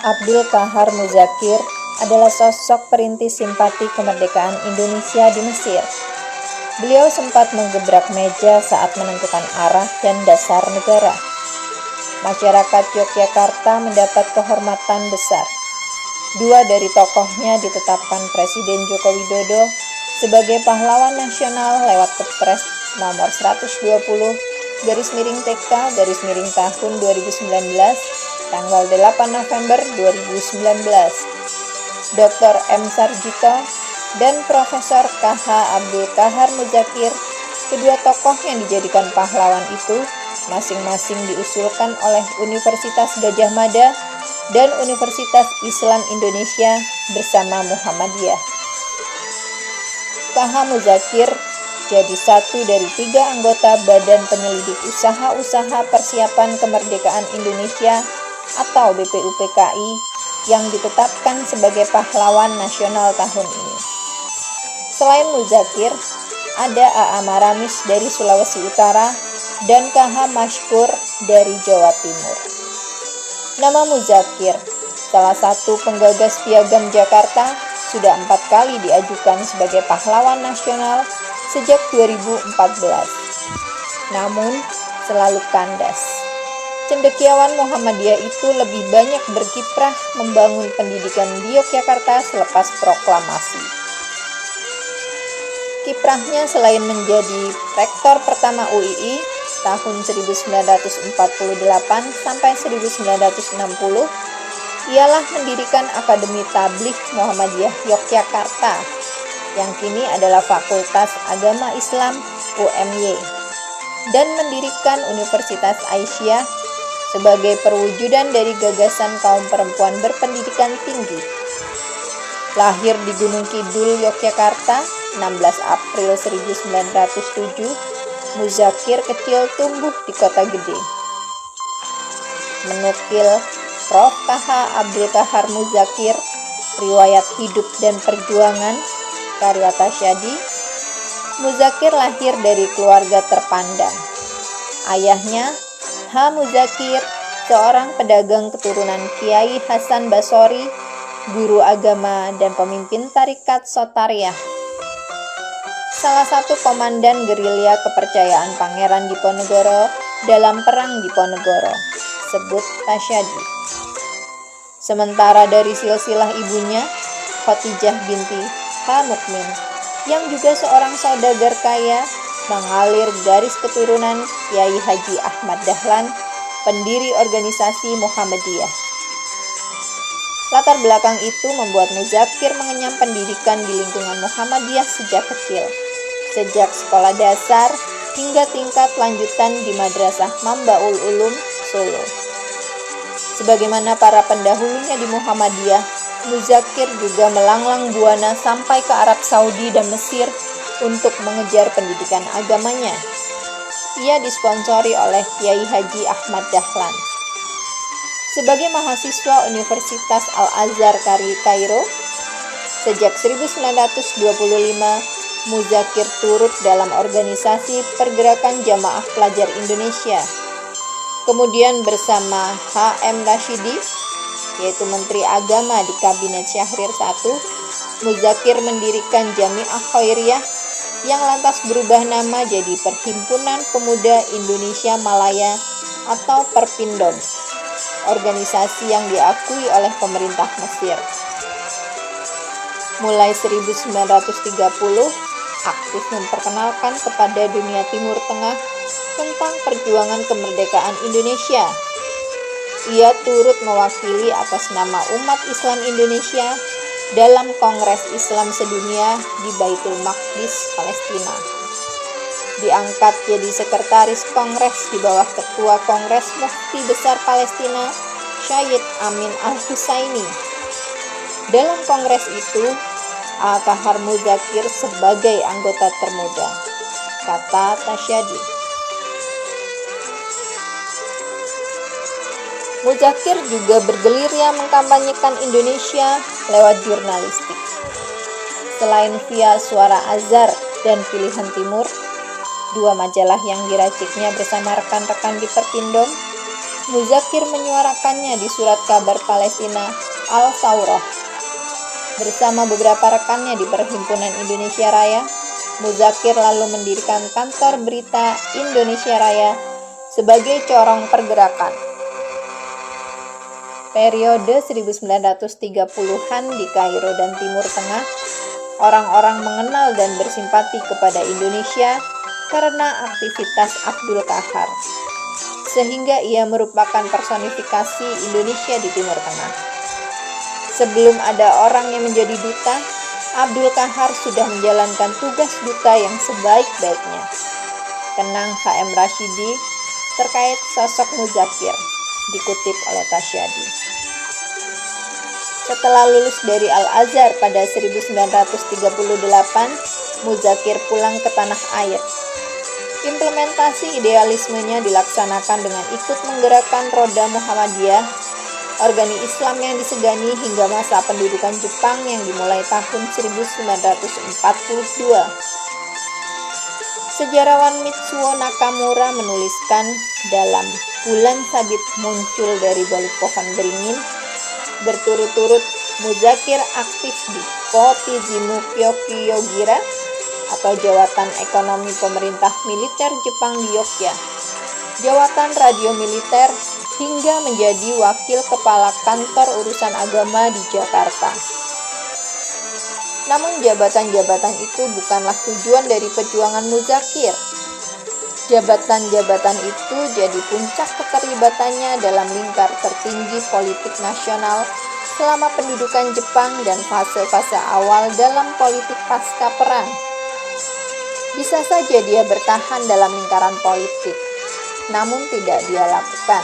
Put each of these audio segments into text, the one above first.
Abdul Qahar Muzakir adalah sosok perintis simpati kemerdekaan Indonesia di Mesir. Beliau sempat menggebrak meja saat menentukan arah dan dasar negara. Masyarakat Yogyakarta mendapat kehormatan besar. Dua dari tokohnya ditetapkan Presiden Joko Widodo sebagai pahlawan nasional lewat Kepres nomor 120/TK/tahun 2019 tanggal 8 November 2019. Dr. M. Sarjito dan Profesor K.H. Abdul Qahar Muzakir, kedua tokoh yang dijadikan pahlawan itu masing-masing diusulkan oleh Universitas Gadjah Mada dan Universitas Islam Indonesia bersama Muhammadiyah. K.H. Muzakir jadi satu dari 3 anggota Badan Penyelidik Usaha-Usaha Persiapan Kemerdekaan Indonesia atau BPUPKI yang ditetapkan sebagai pahlawan nasional tahun ini. Selain Muzakir, ada A.A. Maramis dari Sulawesi Utara dan K.H. Mashkur dari Jawa Timur. Nama Muzakir, salah satu penggagas Piagam Jakarta, sudah 4 kali diajukan sebagai pahlawan nasional sejak 2014. Namun, selalu kandas. Cendekiawan Muhammadiyah itu lebih banyak berkiprah membangun pendidikan di Yogyakarta selepas proklamasi. Kiprahnya selain menjadi rektor pertama UII tahun 1948 sampai 1960, ialah mendirikan Akademi Tabligh Muhammadiyah Yogyakarta yang kini adalah Fakultas Agama Islam UMY, dan mendirikan Universitas Aisyah sebagai perwujudan dari gagasan kaum perempuan berpendidikan tinggi. Lahir di Gunung Kidul, Yogyakarta, 16 April 1907, Muzakir kecil tumbuh di kota gede. Menukil Prof. K.H. Abdul Qahar Muzakir, Riwayat Hidup dan Perjuangan, karya Tasyadi, Muzakir lahir dari keluarga terpandang. Ayahnya, H. Muzakir, seorang pedagang keturunan Kiai Hasan Basori, guru agama dan pemimpin tarekat Sotariyah. Salah satu komandan gerilya kepercayaan Pangeran Diponegoro dalam Perang Diponegoro, sebut Tasyadi. Sementara dari silsilah ibunya, Khotijah binti H. Mukmin, yang juga seorang saudagar kaya, mengalir garis keturunan Kiai Haji Ahmad Dahlan, pendiri organisasi Muhammadiyah. Latar belakang itu membuat Muzakir mengenyam pendidikan di lingkungan Muhammadiyah sejak kecil, sejak sekolah dasar hingga tingkat lanjutan di Madrasah Mambaul Ulum, Solo. Sebagaimana para pendahulunya di Muhammadiyah, Muzakir juga melanglang buana sampai ke Arab Saudi dan Mesir untuk mengejar pendidikan agamanya. Ia disponsori oleh Kiai Haji Ahmad Dahlan. Sebagai mahasiswa Universitas Al-Azhar Kairo, sejak 1925, Muzakir turut dalam organisasi Pergerakan Jamaah Pelajar Indonesia. Kemudian bersama H.M. Rashidi, yaitu Menteri Agama di Kabinet Syahrir I, Muzakir mendirikan Jamiah Khairiyah yang lantas berubah nama jadi Perhimpunan Pemuda Indonesia Malaya atau Perpindom, organisasi yang diakui oleh pemerintah Mesir. Mulai 1930, aktif memperkenalkan kepada dunia Timur Tengah tentang perjuangan kemerdekaan Indonesia. Ia turut mewakili atas nama umat Islam Indonesia dalam Kongres Islam Sedunia di Baitul Maqdis, Palestina. Diangkat jadi sekretaris Kongres di bawah Ketua Kongres Mufti Besar Palestina, Syed Amin Al-Husaini. Dalam kongres itu, A. Qahar Muzakir sebagai anggota termuda, kata Tasyadi. Muzakir juga bergelirnya mengkampanyekan Indonesia lewat jurnalistik. Selain via Suara Azhar dan Pilihan Timur, 2 majalah yang diraciknya bersama rekan-rekan di Perpindom, Muzakir menyuarakannya di surat kabar Palestina Al-Saurah. Bersama beberapa rekannya di Perhimpunan Indonesia Raya, Muzakir lalu mendirikan kantor berita Indonesia Raya sebagai corong pergerakan. Periode 1930-an di Kairo dan Timur Tengah, orang-orang mengenal dan bersimpati kepada Indonesia karena aktivitas Abdul Qahar, sehingga ia merupakan personifikasi Indonesia di Timur Tengah. Sebelum ada orang yang menjadi duta, Abdul Qahar sudah menjalankan tugas duta yang sebaik-baiknya. Kenang H.M. Rashidi terkait sosok Muzakir, dikutip oleh Tasyadi. Setelah lulus dari Al-Azhar pada 1938, Muzakir pulang ke tanah air. Implementasi idealismenya dilaksanakan dengan ikut menggerakkan Roda Muhammadiyah, organi Islam yang disegani hingga masa pendudukan Jepang yang dimulai tahun 1942. Sejarawan Mitsuo Nakamura menuliskan dalam Bulan Sabit muncul dari balik pohon beringin, berturut-turut Muzakir aktif di Kotizimu Kyokyogira atau Jawatan Ekonomi Pemerintah Militer Jepang di Yogyakarta, Jawatan Radio Militer, hingga menjadi wakil kepala kantor urusan agama di Jakarta. Namun jabatan-jabatan itu bukanlah tujuan dari perjuangan Muzakir. Jabatan-jabatan itu jadi puncak keterlibatannya dalam lingkar tertinggi politik nasional selama pendudukan Jepang dan fase-fase awal dalam politik pasca perang. Bisa saja dia bertahan dalam lingkaran politik, namun tidak dia lakukan.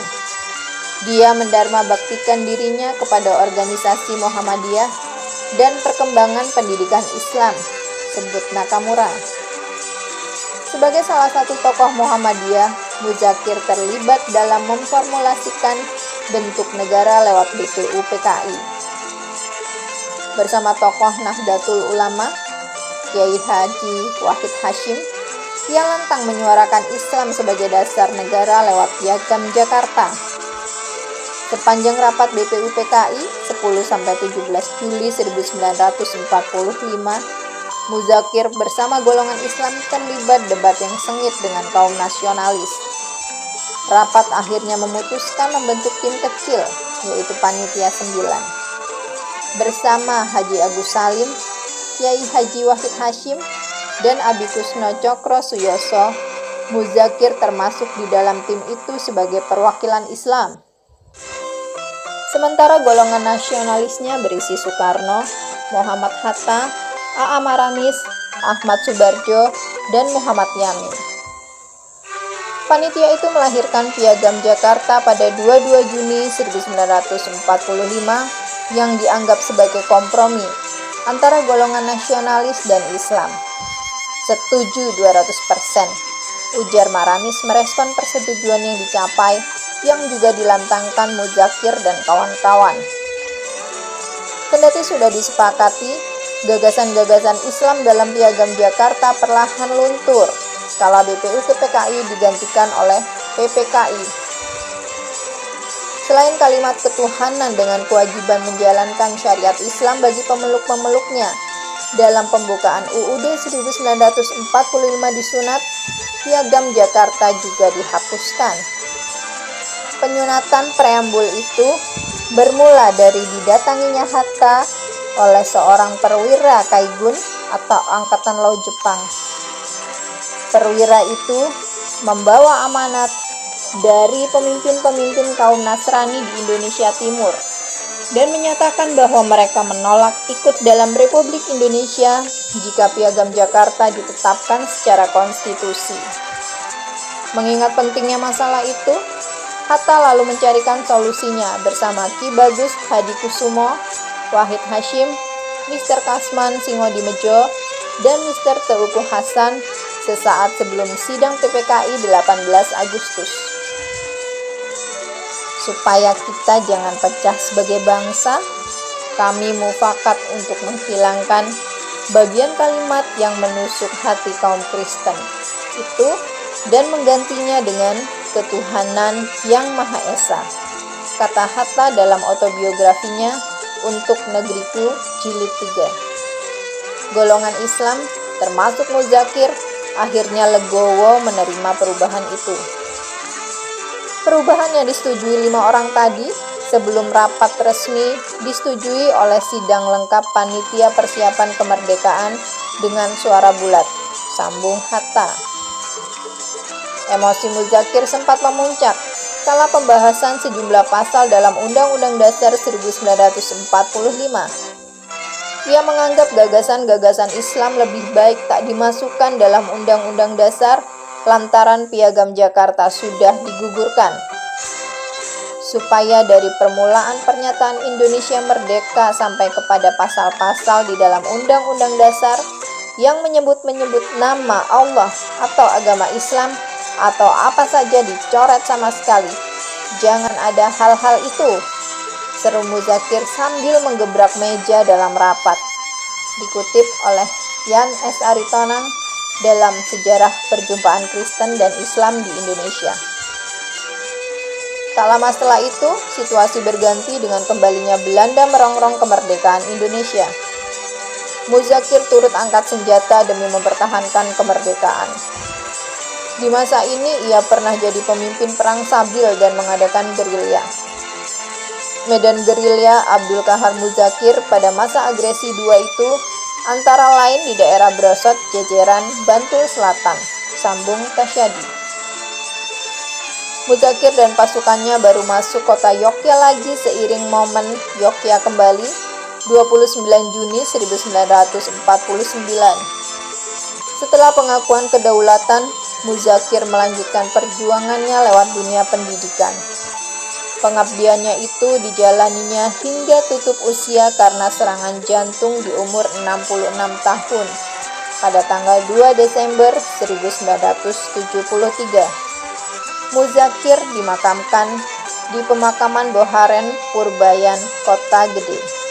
Dia mendharma baktikan dirinya kepada organisasi Muhammadiyah dan perkembangan pendidikan Islam, sebut Nakamura. Sebagai salah satu tokoh Muhammadiyah, Muzakir terlibat dalam memformulasikan bentuk negara lewat BPU PKI. Bersama tokoh Nahdlatul Ulama, Kiai Haji Wahid Hasyim, ia lantang menyuarakan Islam sebagai dasar negara lewat Piagam Jakarta. Sepanjang rapat BPU PKI 10-17 Juli 1945, Muzakir bersama golongan Islam terlibat debat yang sengit dengan kaum nasionalis. Rapat akhirnya memutuskan membentuk tim kecil, yaitu Panitia 9. Bersama Haji Agus Salim, Kiai Haji Wahid Hasyim, dan Abi Kusno Cokro Suyoso, Muzakir termasuk di dalam tim itu sebagai perwakilan Islam. Sementara golongan nasionalisnya berisi Soekarno, Muhammad Hatta, A.A. Maramis, Ahmad Subarjo, dan Muhammad Yamin. Panitia itu melahirkan Piagam Jakarta pada 22 Juni 1945 yang dianggap sebagai kompromi antara golongan nasionalis dan Islam. Setuju 200%, ujar Maramis merespon persetujuan yang dicapai yang juga dilantangkan Muzakir dan kawan-kawan. Kendati sudah disepakati, gagasan-gagasan Islam dalam Piagam Jakarta perlahan luntur kala BPU ke PKI digantikan oleh PPKI. Selain kalimat ketuhanan dengan kewajiban menjalankan syariat Islam bagi pemeluk-pemeluknya, dalam pembukaan UUD 1945 disunat, Piagam Jakarta juga dihapuskan. Penyunatan preambul itu bermula dari didatanginya Hatta oleh seorang perwira Kaigun atau Angkatan Laut Jepang. Perwira itu membawa amanat dari pemimpin-pemimpin kaum Nasrani di Indonesia Timur dan menyatakan bahwa mereka menolak ikut dalam Republik Indonesia jika Piagam Jakarta ditetapkan secara konstitusi. Mengingat pentingnya masalah itu, Hatta lalu mencarikan solusinya bersama Ki Bagus Hadikusumo, Wahid Hasyim, Mr. Kasman Singodimedjo, dan Mr. Teuku Hasan sesaat sebelum sidang PPKI 18 Agustus. Supaya kita jangan pecah sebagai bangsa, kami mufakat untuk menghilangkan bagian kalimat yang menusuk hati kaum Kristen itu dan menggantinya dengan ketuhanan yang Maha Esa. Kata Hatta dalam autobiografinya Untuk Negeriku Jilid 3. Golongan Islam, termasuk Muzakir, akhirnya legowo menerima perubahan itu. Perubahan yang disetujui 5 orang tadi sebelum rapat resmi disetujui oleh sidang lengkap Panitia Persiapan Kemerdekaan dengan suara bulat, sambung Hatta. Emosi Muzakir sempat memuncak kala pembahasan sejumlah pasal dalam Undang-Undang Dasar 1945. Ia menganggap gagasan-gagasan Islam lebih baik tak dimasukkan dalam Undang-Undang Dasar lantaran Piagam Jakarta sudah digugurkan. Supaya dari permulaan pernyataan Indonesia merdeka sampai kepada pasal-pasal di dalam Undang-Undang Dasar yang menyebut-menyebut nama Allah atau agama Islam atau apa saja dicoret sama sekali. Jangan ada hal-hal itu, seru Muzakir sambil menggebrak meja dalam rapat. Dikutip oleh Yan S. Aritonang dalam Sejarah Perjumpaan Kristen dan Islam di Indonesia. Tak lama setelah itu, situasi berganti dengan kembalinya Belanda merongrong kemerdekaan Indonesia. Muzakir turut angkat senjata demi mempertahankan kemerdekaan. Di masa ini, ia pernah jadi pemimpin perang Sabil dan mengadakan gerilya. Medan gerilya Abdul Qahar Muzakir pada masa agresi II itu antara lain di daerah Brosot, Jejeran, Bantul Selatan, sambung Tasyadi. Muzakir dan pasukannya baru masuk kota Yogyakarta lagi seiring momen Yogyakarta kembali 29 Juni 1949. Setelah pengakuan kedaulatan, Muzakir melanjutkan perjuangannya lewat dunia pendidikan. Pengabdiannya itu dijalaninya hingga tutup usia karena serangan jantung di umur 66 tahun pada tanggal 2 Desember 1973. Muzakir dimakamkan di pemakaman Boharen, Purbayan, Kota Gede.